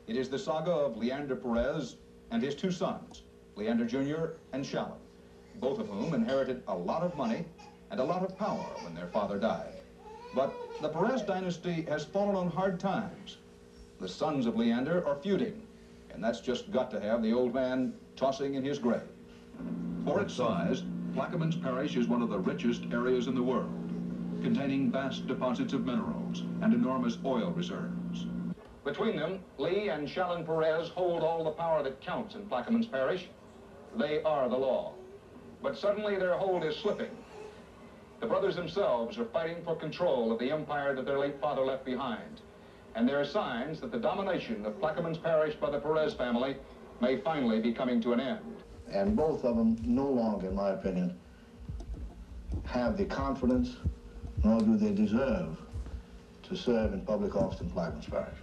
It is the saga of Leander Perez and his two sons, Leander Jr. and Shallon, both of whom inherited a lot of money and a lot of power when their father died. But the Perez dynasty has fallen on hard times. The sons of Leander are feuding, and that's just got to have the old man tossing in his grave. For its size, Plaquemines Parish is one of the richest areas in the world, containing vast deposits of minerals and enormous oil reserves. Between them, Lee and Shallon Perez hold all the power that counts in Plaquemines Parish. They are the law. But suddenly their hold is slipping. The brothers themselves are fighting for control of the empire that their late father left behind. And there are signs that the domination of Plaquemines Parish by the Perez family may finally be coming to an end. And both of them no longer, in my opinion, have the confidence, nor do they deserve to serve in public office in Plaquemines Parish.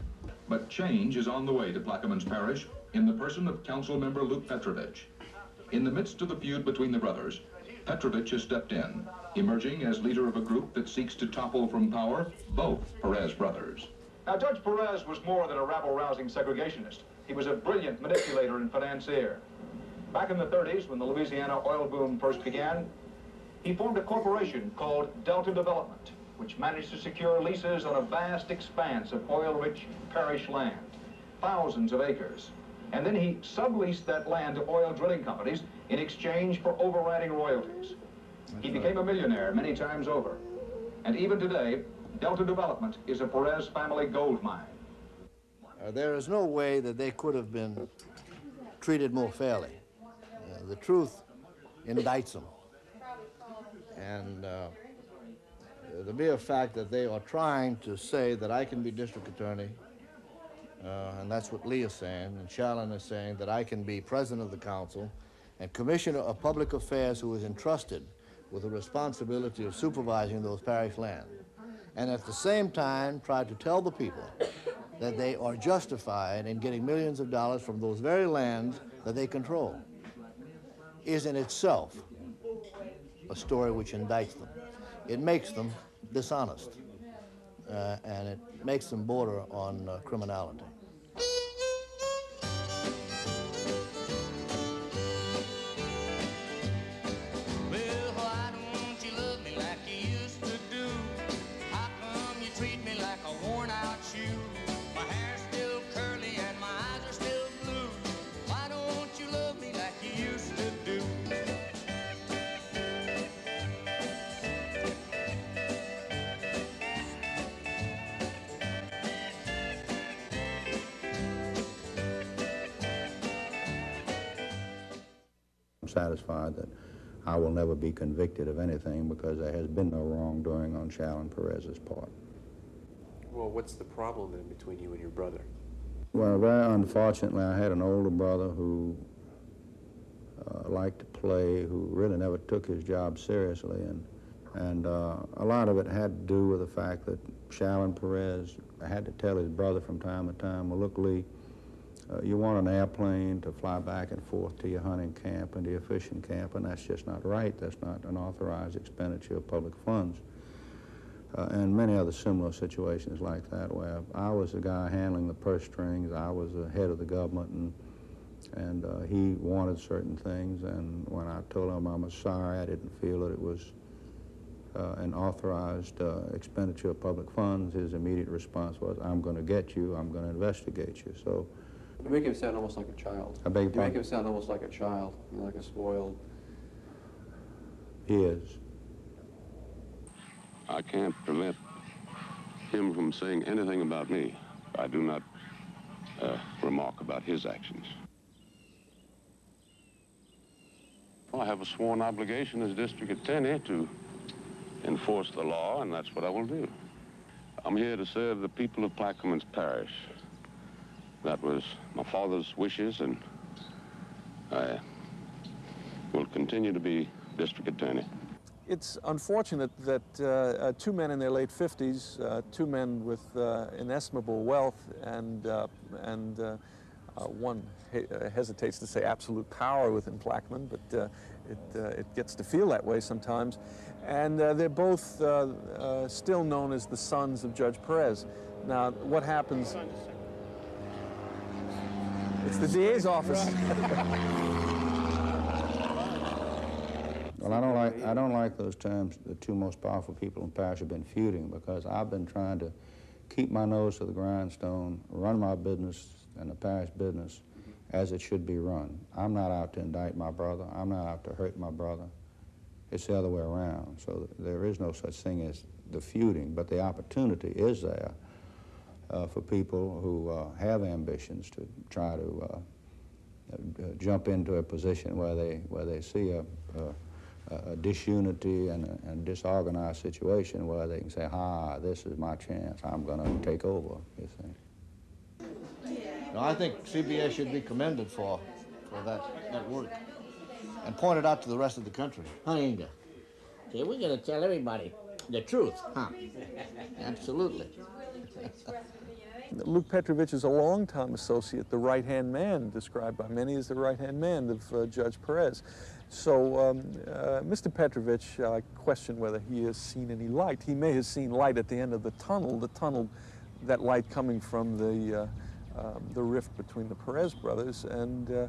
But change is on the way to Plaquemines Parish in the person of council member Luke Petrovich. In the midst of the feud between the brothers, Petrovich has stepped in, emerging as leader of a group that seeks to topple from power both Perez brothers. Now, Judge Perez was more than a rabble-rousing segregationist. He was a brilliant manipulator and financier. Back in the 30s, when the Louisiana oil boom first began, he formed a corporation called Delta Development, which managed to secure leases on a vast expanse of oil-rich parish land, thousands of acres. And then he subleased that land to oil drilling companies in exchange for overriding royalties. He became a millionaire many times over. And even today, Delta Development is a Perez family gold mine. There is no way that they could have been treated more fairly. The truth indicts them. And the mere fact that they are trying to say that I can be district attorney, and that's what Lee is saying, and Shallon is saying that I can be president of the council and commissioner of public affairs who is entrusted with the responsibility of supervising those parish lands, and at the same time try to tell the people that they are justified in getting millions of dollars from those very lands that they control, is in itself a story which indicts them. It makes them dishonest, and it makes them border on criminality. Well, why don't you love me like you used to do? How come you treat me like a worn-out shoe? My hair's still curly and my eyes are still blue. Why don't you love me like you used to do? I'm satisfied that I will never be convicted of anything because there has been no wrongdoing on Shallon Perez's part. Well, what's the problem then between you and your brother? Well, very unfortunately, I had an older brother who liked to play, who really never took his job seriously, and a lot of it had to do with the fact that Shallon Perez had to tell his brother from time to time, well, look, Lee, you want an airplane to fly back and forth to your hunting camp and to your fishing camp, and that's just not right. That's not an authorized expenditure of public funds. And many other similar situations like that, where I was the guy handling the purse strings, I was the head of the government, and he wanted certain things, and when I told him I'm sorry, I didn't feel that it was an authorized expenditure of public funds, his immediate response was, I'm going to get you, I'm going to investigate you. So You make him sound almost like a child. I beg your You make pardon? him sound almost like a child, like a spoiled. He is. I can't prevent him from saying anything about me. I do not remark about his actions. Well, I have a sworn obligation as district attorney to enforce the law, and that's what I will do. I'm here to serve the people of Plaquemines Parish. That was my father's wishes, and I will continue to be district attorney. It's unfortunate that two men in their late 50s, two men with inestimable wealth and one hesitates to say absolute power within Plaquemine, but it gets to feel that way sometimes. And they're both still known as the sons of Judge Perez. Now, what happens? It's the DA's office. Well, I don't like those terms. The two most powerful people in the parish have been feuding, because I've been trying to keep my nose to the grindstone, run my business and the parish business as it should be run. I'm not out to indict my brother. I'm not out to hurt my brother. It's the other way around. So there is no such thing as the feuding, but the opportunity is there for people who have ambitions to try to jump into a position where they see a disunity and a disorganized situation where they can say, this is my chance, I'm going to take over, you see. No, I think CBS should be commended for that work and pointed out to the rest of the country. Huh, Inga? See, we're going to tell everybody the truth, huh? Absolutely. Luke Petrovich is a longtime associate, the right-hand man, described by many as the right-hand man of Judge Perez. So Mr. Petrovich, I question whether he has seen any light. He may have seen light at the end of the tunnel, that light coming from the rift between the Perez brothers, and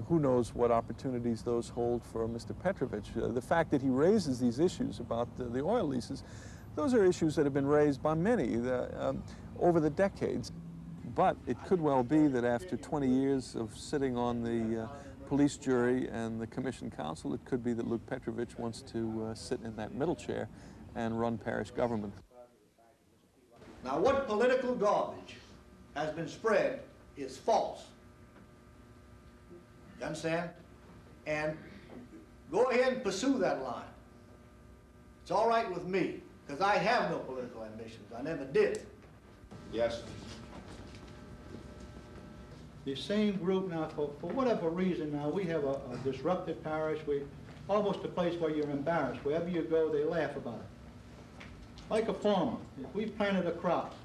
who knows what opportunities those hold for Mr. Petrovich. The fact that he raises these issues about the oil leases, those are issues that have been raised by many over the decades. But it could well be that after 20 years of sitting on the police jury and the commission council, it could be that Luke Petrovich wants to sit in that middle chair and run parish government. Now, what political garbage has been spread is false. You understand? And go ahead and pursue that line. It's all right with me, because I have no political ambitions. I never did. Yes. The same group now, for whatever reason now, we have a disrupted parish. We almost a place where you're embarrassed. Wherever you go, they laugh about it. Like a farmer, if we planted a crop,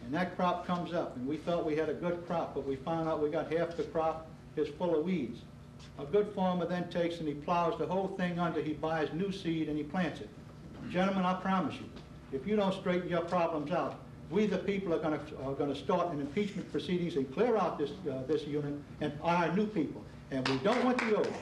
and that crop comes up, and we thought we had a good crop, but we found out we got half the crop is full of weeds. A good farmer then takes and he plows the whole thing under, he buys new seed and he plants it. Gentlemen, I promise you, if you don't straighten your problems out, we the people are going to start an impeachment proceedings and clear out this unit and hire new people. And we don't want the old.